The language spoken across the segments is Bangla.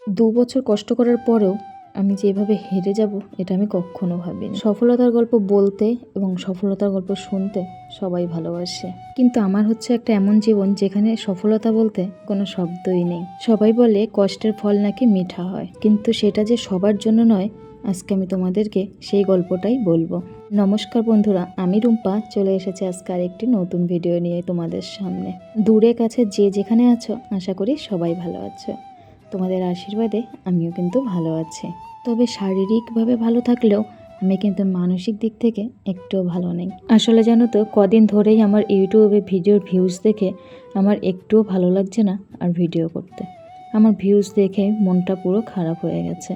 ২ বছর কষ্ট করার পরেও আমি যে এভাবে হেরে যাব এটা আমি কক্ষনো ভাবিনি। সফলতার গল্প বলতে এবং সফলতার গল্প শুনতে সবাই ভালোবাসে। কিন্তু আমার হচ্ছে একটা এমন জীবন যেখানে সফলতা বলতে কোনো শব্দই নেই। সবাই বলে কষ্টের ফল নাকি মিঠা হয়, কিন্তু সেটা যে সবার জন্য নয়, আজকে আমি তোমাদেরকে সেই গল্পটাই বলবো। নমস্কার বন্ধুরা, আমি রুম্পা চলে এসেছি আজকে আরেকটি নতুন ভিডিও নিয়ে তোমাদের সামনে। দূরে কাছে যে যেখানে আছো, আশা করি সবাই ভালো আছো। তোমাদের আশীর্বাদে আমিও কিন্তু ভালো আছি। তবে শারীরিকভাবে ভালো থাকলেও আমি কিন্তু মানসিক দিক থেকে একটুও ভালো নেই। আসলে জানো তো, কদিন ধরেই আমার ইউটিউবে ভিডিওর ভিউজ দেখে আমার একটুও ভালো লাগছে না আর ভিডিও করতে। আমার ভিউজ দেখে মনটা পুরো খারাপ হয়ে গেছে।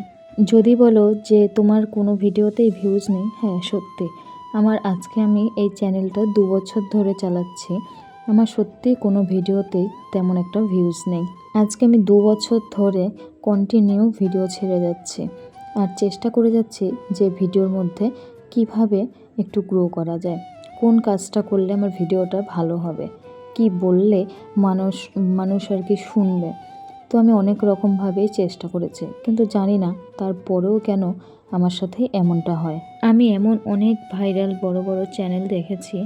যদি বলো যে তোমার কোনো ভিডিওতেই ভিউজ নেই, হ্যাঁ সত্যি, আজকে আমি এই চ্যানেলটা 2 বছর ধরে চালাচ্ছি, আমার সত্যি কোনো ভিডিওতেই তেমন একটা ভিউজ নেই। আজকে আমি 2 বছর ধরে কন্টিনিউ ভিডিও ছেড়ে যাচ্ছি আর চেষ্টা করে যাচ্ছি যে ভিডিওর মধ্যে কিভাবে একটু গ্রো করা যায়, কোন কাজটা করলে আমার ভিডিওটা ভালো হবে, কি বললে মানুষ আর কি শুনবে। তো আমি অনেক রকমভাবেই চেষ্টা করেছি, কিন্তু জানি না তারপরেও কেন আমার সাথে এমনটা হয়। আমি এমন অনেক ভাইরাল বড় বড় চ্যানেল দেখেছি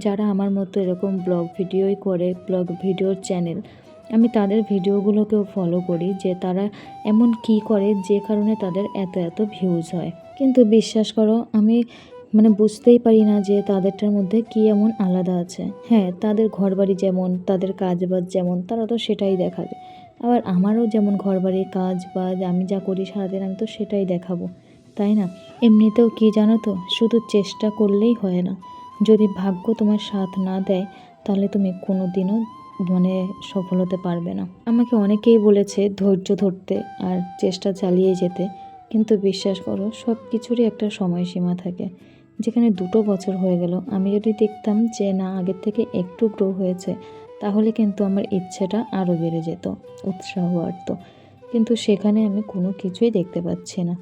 যারা আমার মতো এরকম ব্লগ ভিডিওই করে, ব্লগ ভিডিওর চ্যানেল। আমি তাদের ভিডিওগুলোকেও ফলো করি যে তারা এমন কি করে যে কারণে তাদের এত এত ভিউজ হয়। কিন্তু বিশ্বাস করো, আমি বুঝতেই পারি না যে তাদেরটার মধ্যে কি এমন আলাদা আছে। হ্যাঁ, তাদের ঘরবাড়ি যেমন, তাদের কাজবাজ যেমন, তারা তো সেটাই দেখাবে। আবার আমারও যেমন ঘরবাড়ির কাজ বাজ আমি যা করি সারাদিন, আমি তো সেটাই দেখাবো, তাই না? এমনিতেও কি জানো তো, শুধু চেষ্টা করলেই হয় না। যদি ভাগ্য তোমার সাথ না দেয় তাহলে তুমি কোনো দিনও সফল হতে পারবে না। আমাকে অনেকেই বলেছে ধৈর্য ধরতে আর চেষ্টা চালিয়ে যেতে, কিন্তু বিশ্বাস করো সব কিছুরই একটা সময়সীমা থাকে। যেখানে 2 বছর হয়ে গেল, আমি যদি দেখতাম যে না আগের থেকে একটু গ্রো হয়েছে, তাহলে কিন্তু আমার ইচ্ছেটা আরও বেড়ে যেত, উৎসাহ বাড়ত। কিন্তু সেখানে আমি কোনো কিছুই দেখতে পাচ্ছি না,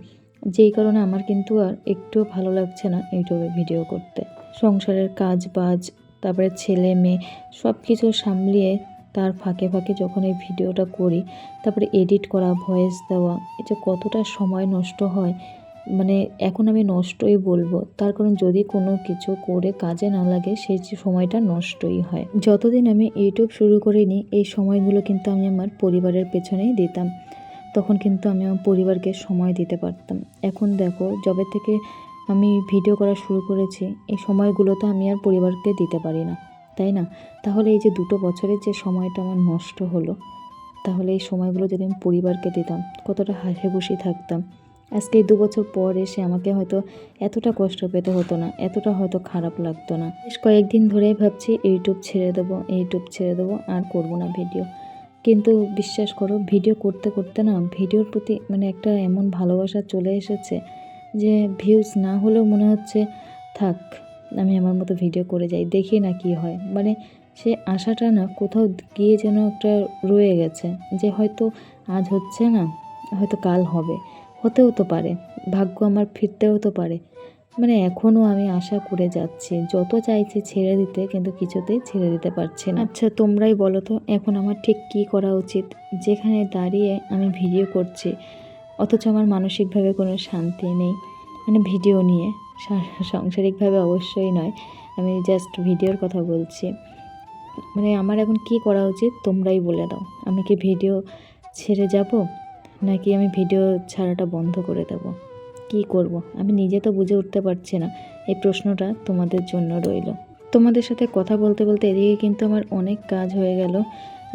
যেই কারণে আমার কিন্তু আর একটুও ভালো লাগছে না ইউটিউবে ভিডিও করতে। সংসারের কাজ বাজ, তারপরে ছেলে মেয়ে সব কিছু সামলিয়ে তার ফাঁকে ফাঁকে যখন এই ভিডিওটা করি, তারপরে এডিট করা, ভয়েস দেওয়া, এটা কতটা সময় নষ্ট হয়। এখন আমি নষ্টই বলবো, তার কারণ যদি কোনো কিছু করে কাজে না লাগে সেই সময়টা নষ্টই হয়। যতদিন আমি ইউটিউব শুরু করিনি এই সময়গুলো কিন্তু আমি আমার পরিবারের পেছনেই দিতাম, তখন কিন্তু আমি আমার পরিবারকে সময় দিতে পারতাম। এখন দেখো, যবে থেকে আমি ভিডিও করা শুরু করেছি এই সময়গুলো তো আমি আর পরিবারকে দিতে পারি না, তাই না? তাহলে এই যে 2 বছরের যে সময়টা আমার নষ্ট হলো, তাহলে এই সময়গুলো যদি আমি পরিবারকে দিতাম কতটা হাসি খুশি থাকতাম। আজকে এই 2 বছর পর এসে আমাকে হয়তো এতটা কষ্ট পেতে হতো না, এতটা হয়তো খারাপ লাগতো না। বেশ কয়েকদিন ধরেই ভাবছি ইউটিউব ছেড়ে দেবো আর করবো না ভিডিও। কিন্তু বিশ্বাস করো, ভিডিও করতে করতে না ভিডিওর প্রতি একটা এমন ভালোবাসা চলে এসেছে যে ভিউজ না হলেও মনে হচ্ছে থাক, আমি আমার মতো ভিডিও করে যাই, দেখি না কি হয়। সে আশাটা না কোথাও গিয়ে যেন একটা রয়ে গেছে, যে হয়তো আজ হচ্ছে না, হয়তো কাল হবে, হতেও তো পারে, ভাগ্য আমার ফিরতেও তো পারে। এখনও আমি আশা করে যাচ্ছি, যত চাইছি ছেড়ে দিতে কিন্তু কিছুতেই ছেড়ে দিতে পারছি না। আচ্ছা তোমরাই বলো তো, এখন আমার ঠিক কী করা উচিত? যেখানে দাঁড়িয়ে আমি ভিডিও করছি অথচ আমার মানসিকভাবে কোনো শান্তি নেই, ভিডিও নিয়ে, সাংসারিকভাবে অবশ্যই নয়, আমি জাস্ট ভিডিওর কথা বলছি। আমার এখন কি করা উচিত তোমরাই বলে দাও। আমি কি ভিডিও ছেড়ে যাব, নাকি আমি ভিডিও ছাড়াটা বন্ধ করে দেব? কি করব আমি নিজে তো বুঝে উঠতে পারছি না। এই প্রশ্নটা তোমাদের জন্য রইল। তোমাদের সাথে কথা বলতে বলতে এদিকে কিন্তু আমার অনেক কাজ হয়ে গেল।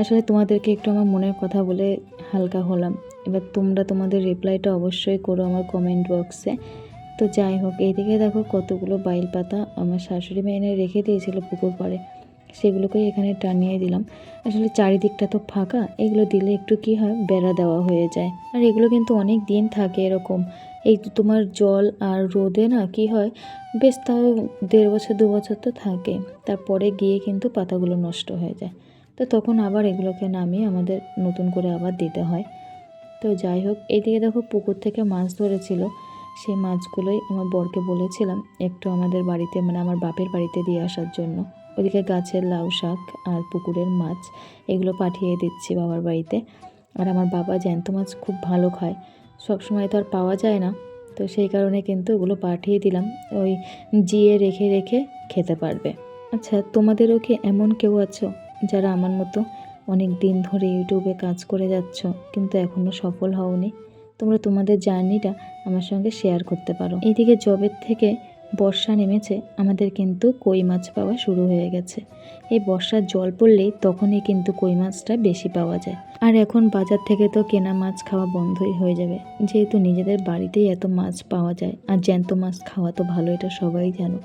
আসলে তোমাদেরকে একটু আমার মনের কথা বলে হালকা হলাম। এবার তোমরা তোমাদের রিপ্লাইটা অবশ্যই করো আমার কমেন্ট বক্সে। তো যাই হোক, এইদিকে দেখো কতগুলো বাইল পাতা আমার শাশুড়ি মেয়ে এনে রেখে দিয়েছিল পুকুর পাড়ে, সেগুলোকেই এখানে টানিয়ে দিলাম। আসলে চারিদিকটা তো ফাঁকা, এগুলো দিলে একটু কি হয়, বেড়া দেওয়া হয়ে যায়। আর এগুলো কিন্তু অনেক দিন থাকে এরকম। এই তোমার জল আর রোদে না কি হয়, বেশ তাও 1.5 বছর 2 বছর তো থাকে, তারপরে গিয়ে কিন্তু পাতাগুলো নষ্ট হয়ে যায়। তো তখন আবার এগুলোকে নামিয়ে আমাদের নতুন করে আবার দিতে হয়। তো যাই হোক, এইদিকে দেখো পুকুর থেকে মাছ ধরেছিল, সেই মাছগুলোই আমার বরকে বলেছিলাম একটু আমাদের বাড়িতে আমার বাপের বাড়িতে দিয়ে আসার জন্য। ওদিকে গাছের লাউ শাক আর পুকুরের মাছ এগুলো পাঠিয়ে দিচ্ছি বাবার বাড়িতে। আর আমার বাবা জ্যান্ত মাছ খুব ভালো খায়, সব সময় তো আর পাওয়া যায় না, তো সেই কারণে কিন্তু ওগুলো পাঠিয়ে দিলাম, ওই জিয়ে রেখে রেখে খেতে পারবে। আচ্ছা, তোমাদেরও কি এমন কেউ আছো যারা আমার মতো অনেক দিন ধরে ইউটিউবে কাজ করে যাচ্ছ কিন্তু এখনও সফল হওনি? তোমরা তোমাদের জার্নিটা আমার সঙ্গে শেয়ার করতে পারো। এইদিকে জবের থেকে বর্ষা নেমেছে, আমাদের কিন্তু কই মাছ পাওয়া শুরু হয়ে গেছে। এই বর্ষার জল পড়লেই তখনই কিন্তু কই মাছটা বেশি পাওয়া যায়। আর এখন বাজার থেকে তো কেনা মাছ খাওয়া বন্ধই হয়ে যাবে, যেহেতু নিজেদের বাড়িতেই এত মাছ পাওয়া যায়। আর জ্যান্ত মাছ খাওয়া তো ভালো, এটা সবাই জানো।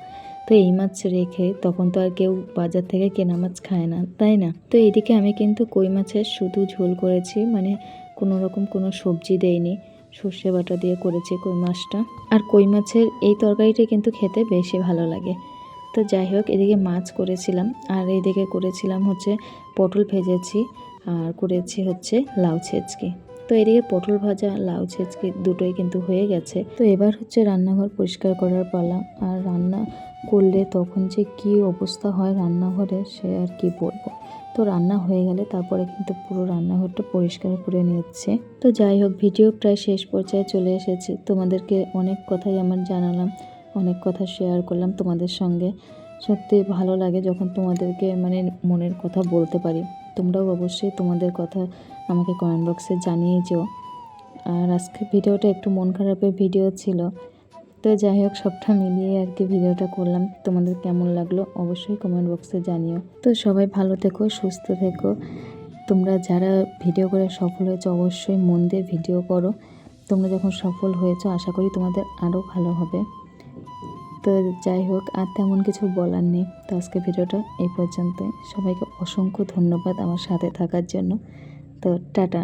তো এই মাছ রেখে তখন তো আর কেউ বাজার থেকে কেনা মাছ খায় না, তাই না? তো এইদিকে আমি কিন্তু কই মাছের শুধু ঝোল করেছি, মানে কোনো রকম কোনো সবজি দেইনি, সর্ষে বাটা দিয়ে করেছি কই মাছটা। আর কই মাছের এই তরকারিটা কিন্তু খেতে বেশি ভালো লাগে। তো যাই হোক, এদিকে মাছ করেছিলাম আর এইদিকে করেছিলাম হচ্ছে পটল ভেজেছি, আর করেছি হচ্ছে লাউ ছেঁচকি। তো এদিকে পটল ভাজা লাউ ছেঁচকি দুটোই কিন্তু হয়ে গেছে। তো এবার হচ্ছে রান্নাঘর পরিষ্কার করার পালা। আর রান্না করলে তখন যে কি অবস্থা হয় রান্নাঘরে, সে আর কি বলবো। তো রান্না হয়ে গেলে তারপরে কিন্তু পুরো রান্নাঘরটা পরিষ্কার করে নিচ্ছে। তো যাই হোক, ভিডিও প্রায় শেষ পর্যায়ে চলে এসেছে। তোমাদেরকে অনেক কথাই আমার জানালাম, অনেক কথা শেয়ার করলাম তোমাদের সঙ্গে। সত্যি ভালো লাগে যখন তোমাদেরকে মানে মনের কথা বলতে পারি। তোমরাও অবশ্যই তোমাদের কথা আমাকে কমেন্ট বক্সে জানিয়ে যেও। আর আজকে ভিডিওটা একটু মন খারাপের ভিডিও ছিল। তো যাই হোক, সবটা মিলিয়ে আর কি ভিডিওটা করলাম। তোমাদের কেমন লাগলো অবশ্যই কমেন্ট বক্সে জানিও। তো সবাই ভালো থেকো, সুস্থ থেকো। তোমরা যারা ভিডিও করে সফল হয়েছো অবশ্যই মন দিয়ে ভিডিও করো। তোমরা যখন সফল হয়েছো আশা করি তোমাদের আরও ভালো হবে। তো যাই হোক, আর তেমন কিছু বলার নেই। তো আজকে ভিডিওটা এই পর্যন্ত। সবাইকে অসংখ্য ধন্যবাদ আমার সাথে থাকার জন্য। তো টাটা।